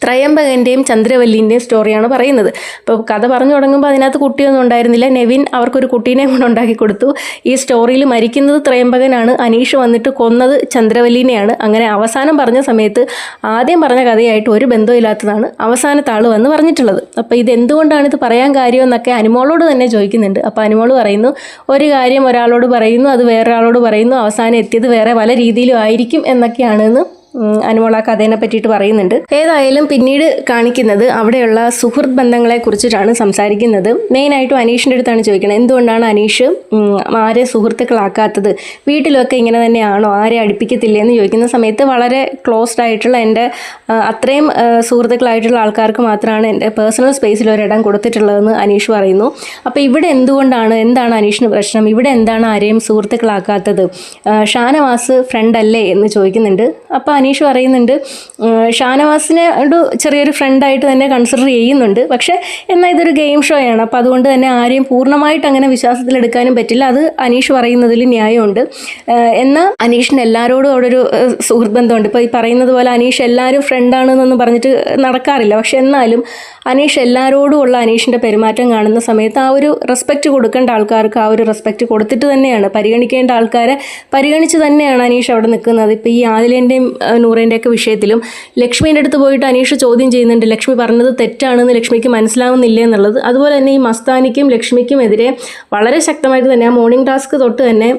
Speaker 1: ത്രയംബകൻ്റെയും ചന്ദ്രവല്ലിൻ്റെയും സ്റ്റോറിയാണ് പറയുന്നത്. അപ്പോൾ കഥ പറഞ്ഞു തുടങ്ങുമ്പോൾ അതിനകത്ത് കുട്ടിയൊന്നും ഉണ്ടായിരുന്നില്ല. നെവിൻ അവർക്കൊരു കുട്ടീനെ കൊണ്ട് ഉണ്ടാക്കി കൊടുത്തു. ഈ സ്റ്റോറിയിൽ മരിക്കുന്നത് ത്രയംബകനാണ്, അനീഷ് വന്നിട്ട് കൊന്നത് ചന്ദ്രവല്ലിനെയാണ്. അങ്ങനെ അവസാനം പറഞ്ഞ സമയത്ത് ആദ്യം പറഞ്ഞ കഥയായിട്ട് ഒരു ബന്ധമില്ലാത്തതാണ് അവസാനത്തെ ആൾ വന്ന് പറഞ്ഞിട്ടുള്ളത്. അപ്പോൾ ഇതെന്തുകൊണ്ടാണ് ഇത് പറയാൻ കാര്യമെന്നൊക്കെ അനുമോളോട് തന്നെ ചോദിക്കുന്നുണ്ട്. അപ്പോൾ അനുമോൾ പറയുന്നു, ഒരു കാര്യം ഒരാളോട് പറയുന്നു, അത് വേറൊരാളോട് പറയുന്നു, അവസാനം എത്തിയത് വേറെ പല രീതിയിലും ആയിരിക്കും എന്നൊക്കെയാണെന്ന് അനുമോൾ ആ കഥേനെ പറ്റിയിട്ട് പറയുന്നുണ്ട്. ഏതായാലും പിന്നീട് കാണിക്കുന്നത് അവിടെയുള്ള സുഹൃത്ത് ബന്ധങ്ങളെ കുറിച്ചിട്ടാണ് സംസാരിക്കുന്നത്. മെയിനായിട്ടും അനീഷിൻ്റെ അടുത്താണ് ചോദിക്കുന്നത്, എന്തുകൊണ്ടാണ് അനീഷ് ആരെ സുഹൃത്തുക്കളാക്കാത്തത്, വീട്ടിലൊക്കെ ഇങ്ങനെ തന്നെയാണോ, ആരെ അടുപ്പിക്കത്തില്ലേ എന്ന് ചോദിക്കുന്ന സമയത്ത് വളരെ ക്ലോസ്ഡ് ആയിട്ടുള്ള എൻ്റെ അത്രയും സുഹൃത്തുക്കളായിട്ടുള്ള ആൾക്കാർക്ക് മാത്രമാണ് എൻ്റെ പേഴ്സണൽ സ്പേസിൽ ഒരിടം കൊടുത്തിട്ടുള്ളതെന്ന് അനീഷ് പറയുന്നു. അപ്പോൾ ഇവിടെ എന്താണ് അനീഷിന് പ്രശ്നം, ഇവിടെ എന്താണ് ആരെയും സുഹൃത്തുക്കളാക്കാത്തത്, ഷാനവാസ് ഫ്രണ്ട് അല്ലേ എന്ന് ചോദിക്കുന്നുണ്ട്. അപ്പോൾ അനീഷ് പറയുന്നുണ്ട്, ഷാനവാസിനെ ഒരു ചെറിയൊരു ഫ്രണ്ടായിട്ട് തന്നെ കൺസിഡർ ചെയ്യുന്നുണ്ട്, പക്ഷേ എന്നാൽ ഇതൊരു ഗെയിം ഷോ ആണ്, അപ്പോൾ അതുകൊണ്ട് തന്നെ ആരെയും പൂർണ്ണമായിട്ട് അങ്ങനെ വിശ്വാസത്തിലെടുക്കാനും പറ്റില്ല. അത് അനീഷ് പറയുന്നതിൽ ന്യായമുണ്ട്. എന്നാൽ അനീഷിന് എല്ലാവരോടും അവിടെ ഒരു സുഹൃത്ത് ബന്ധമുണ്ട്. ഇപ്പോൾ ഈ പറയുന്നത് പോലെ അനീഷ് എല്ലാവരും ഫ്രണ്ടാണെന്നൊന്നും പറഞ്ഞിട്ട് നടക്കാറില്ല. പക്ഷെ എന്നാലും അനീഷ് എല്ലാവരോടും ഉള്ള അനീഷിൻ്റെ പെരുമാറ്റം കാണുന്ന സമയത്ത് ആ ഒരു റെസ്പെക്റ്റ് കൊടുക്കേണ്ട ആൾക്കാർക്ക് ആ ഒരു റെസ്പെക്റ്റ് കൊടുത്തിട്ട് തന്നെയാണ്, പരിഗണിക്കേണ്ട ആൾക്കാരെ പരിഗണിച്ച് തന്നെയാണ് അനീഷ് അവിടെ നിൽക്കുന്നത്. ഇപ്പോൾ ഈ ആദിലേൻ്റെയും നൂറേൻ്റെയൊക്കെ വിഷയത്തിലും ലക്ഷ്മീൻ്റെ അടുത്ത് പോയിട്ട് അനീഷ് ചോദ്യം ചെയ്യുന്നുണ്ട്, ലക്ഷ്മി പറഞ്ഞത് തെറ്റാണെന്ന് ലക്ഷ്മിക്ക് മനസ്സിലാവുന്നില്ല എന്നുള്ളത്. അതുപോലെ തന്നെ ഈ മസ്താനിക്കും ലക്ഷ്മിക്കും എതിരെ വളരെ ശക്തമായിട്ട് തന്നെ ആ മോർണിംഗ് ടാസ്ക് തൊട്ട് തന്നെ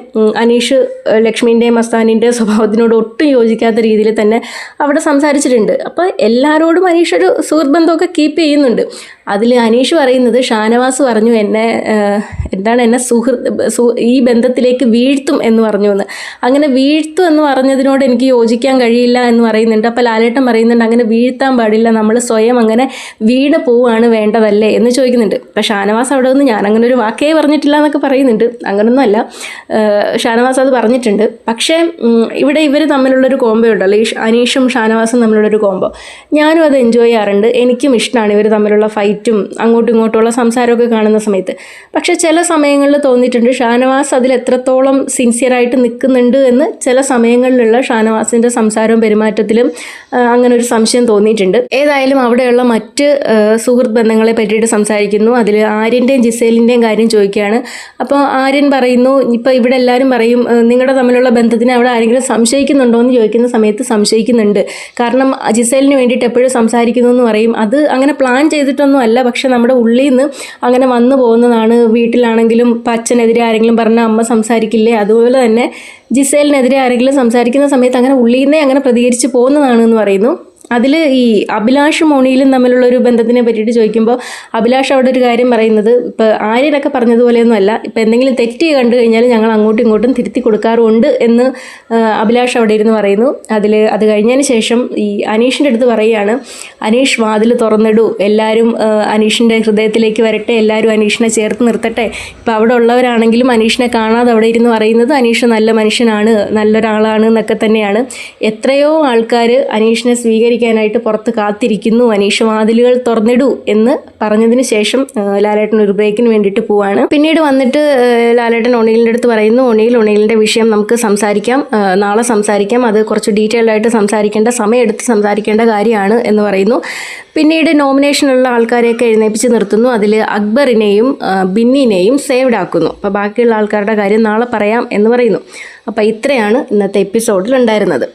Speaker 1: അനീഷ് ലക്ഷ്മീൻ്റെയും മസ്താനിൻ്റെയും സ്വഭാവത്തിനോട് ഒട്ടും യോജിക്കാത്ത രീതിയിൽ തന്നെ അവിടെ സംസാരിച്ചിട്ടുണ്ട്. അപ്പോൾ എല്ലാവരോടും അനീഷ് ഒരു സുഹൃത്ത് ബന്ധമൊക്കെ കീപ്പ് ചെയ്യുന്നുണ്ട്. അതിൽ അനീഷ് പറയുന്നത്, ഷാനവാസ് പറഞ്ഞു എന്നെ ഈ ബന്ധത്തിലേക്ക് വീഴ്ത്തും എന്ന് പറഞ്ഞു എന്ന്. അങ്ങനെ വീഴ്ത്തും എന്ന് പറഞ്ഞതിനോട് എനിക്ക് യോജിക്കാൻ കഴിയില്ല എന്ന് പറയുന്നുണ്ട്. അപ്പോൾ ലാലേട്ടൻ പറയുന്നുണ്ട്, അങ്ങനെ വീഴ്ത്താൻ പാടില്ല, നമ്മൾ സ്വയം അങ്ങനെ വീണ് പോവുകയാണ് വേണ്ടതല്ലേ എന്ന് ചോദിക്കുന്നുണ്ട്. അപ്പോൾ ഷാനവാസ് അവിടെ നിന്ന് ഞാൻ അങ്ങനെ ഒരു വാക്കേ പറഞ്ഞിട്ടില്ല എന്നൊക്കെ പറയുന്നുണ്ട്. അങ്ങനൊന്നും അല്ല, ഷാനവാസ് അത് പറഞ്ഞിട്ടുണ്ട്. പക്ഷേ ഇവിടെ ഇവർ തമ്മിലുള്ളൊരു കോംബോ ഉണ്ടല്ലോ, ഈ അനീഷും ഷാനവാസും തമ്മിലുള്ളൊരു കോംബോ, ഞാനും അത് എൻജോയ് ചെയ്യാറുണ്ട്. എനിക്കും ഇഷ്ടമാണ് ഇവർ തമ്മിലുള്ള ഫൈറ്റും അങ്ങോട്ടും ഇങ്ങോട്ടുള്ള സംസാരമൊക്കെ കാണുന്ന സമയത്ത്. പക്ഷേ ചില സമയങ്ങളിൽ തോന്നിയിട്ടുണ്ട് ഷാനവാസ് അതിൽ എത്രത്തോളം സിൻസിയറായിട്ട് നിൽക്കുന്നുണ്ട് എന്ന് ചില സമയങ്ങളിലുള്ള ഷാനവാസിൻ്റെ സംസാരവും പെരുമാറ്റത്തിലും അങ്ങനെ ഒരു സംശയം തോന്നിയിട്ടുണ്ട്. ഏതായാലും അവിടെയുള്ള മറ്റ് സുഹൃത്ത് ബന്ധങ്ങളെ പറ്റിയിട്ട് സംസാരിക്കുന്നു. അതിൽ ആര്യൻ്റെയും ജിസേലിൻ്റെയും കാര്യം ചോദിക്കുകയാണ്. അപ്പോൾ ആര്യൻ പറയുന്നു, ഇപ്പോൾ ഇവിടെ എല്ലാവരും പറയും നിങ്ങളുടെ തമ്മിലുള്ള ബന്ധത്തിന് അവിടെ ആരെങ്കിലും സംശയിക്കുന്നുണ്ടോ എന്ന് ചോദിക്കുന്ന സമയത്ത് സംശയിക്കുന്നുണ്ട്. കാരണം ജിസേലിന് വേണ്ടിയിട്ട് എപ്പോഴും സംസാരിക്കുന്നു എന്ന് പറയും. അത് അങ്ങനെ പ്ലാൻ ചെയ്തിട്ടൊന്നും അല്ല, പക്ഷെ നമ്മുടെ ഉള്ളിൽ നിന്ന് അങ്ങനെ വന്നു പോകുന്നതാണ്. വീട്ടിലാണെങ്കിലും ഇപ്പം അച്ഛനെതിരെ ആരെങ്കിലും പറഞ്ഞാൽ അമ്മ സംസാരിക്കില്ലേ, അതുപോലെ തന്നെ ജിസേലിനെതിരെ ആരെങ്കിലും സംസാരിക്കുന്ന സമയത്ത് അങ്ങനെ ഉള്ളിൽ നിന്നേ അങ്ങനെ പ്രതികരിച്ച് പോകുന്നതാണെന്ന് പറയുന്നു. അതിൽ ഈ അഭിലാഷും ഒണിയിലും തമ്മിലുള്ളൊരു ബന്ധത്തിനെ പറ്റിയിട്ട് ചോദിക്കുമ്പോൾ അഭിലാഷ് അവിടെ ഒരു കാര്യം പറയുന്നത്, ഇപ്പോൾ ആര്യനൊക്കെ പറഞ്ഞതുപോലെയൊന്നും അല്ല, ഇപ്പോൾ എന്തെങ്കിലും തെറ്റ് കണ്ടു കഴിഞ്ഞാൽ ഞങ്ങൾ അങ്ങോട്ടും ഇങ്ങോട്ടും തിരുത്തി കൊടുക്കാറുണ്ട് എന്ന് അഭിലാഷ് അവിടെ ഇരുന്ന് പറയുന്നു. അത് കഴിഞ്ഞതിന് ശേഷം ഈ അനീഷിൻ്റെ അടുത്ത് പറയുകയാണ്, അനീഷ് വാതിൽ തുറന്നിടൂ, എല്ലാവരും അനീഷിൻ്റെ ഹൃദയത്തിലേക്ക് വരട്ടെ, എല്ലാവരും അനീഷിനെ ചേർത്ത് നിർത്തട്ടെ. ഇപ്പോൾ അവിടെ ഉള്ളവരാണെങ്കിലും അനീഷിനെ കാണാതെ അവിടെ ഇരുന്ന് പറയുന്നത് അനീഷ് നല്ല മനുഷ്യനാണ്, നല്ലൊരാളാണ് എന്നൊക്കെ തന്നെയാണ്. എത്രയോ ആൾക്കാർ അനീഷിനെ സ്വീകരിക്കാനായിട്ട് പുറത്ത് കാത്തിരിക്കുന്നു, അനീഷ് വാതിലുകൾ തുറന്നിടൂ എന്ന് പറഞ്ഞതിന് ശേഷം ലാലേട്ടൻ ഒരു ബ്രേക്കിന് വേണ്ടിയിട്ട് പോവാണ്. പിന്നീട് വന്നിട്ട് ലാലേട്ടൻ ഒണീലിൻ്റെ അടുത്ത് പറയുന്നു, ഒണീലിൻ്റെ വിഷയം നമുക്ക് സംസാരിക്കാം, നാളെ സംസാരിക്കാം, അത് കുറച്ച് ഡീറ്റെയിൽഡ് ആയിട്ട് സംസാരിക്കേണ്ട, സമയമെടുത്ത് സംസാരിക്കേണ്ട കാര്യമാണ് എന്ന് പറയുന്നു. പിന്നീട് നോമിനേഷനുള്ള ആൾക്കാരെയൊക്കെ എഴുന്നേപ്പിച്ച് നിർത്തുന്നു. അതിൽ അക്ബറിനെയും ബിന്നിനെയും സേവ്ഡ് ആക്കുന്നു. അപ്പോൾ ബാക്കിയുള്ള ആൾക്കാരുടെ കാര്യം നാളെ പറയാം എന്ന് പറയുന്നു. അപ്പോൾ ഇത്രയാണ് ഇന്നത്തെ എപ്പിസോഡിൽ ഉണ്ടായിരുന്നത്.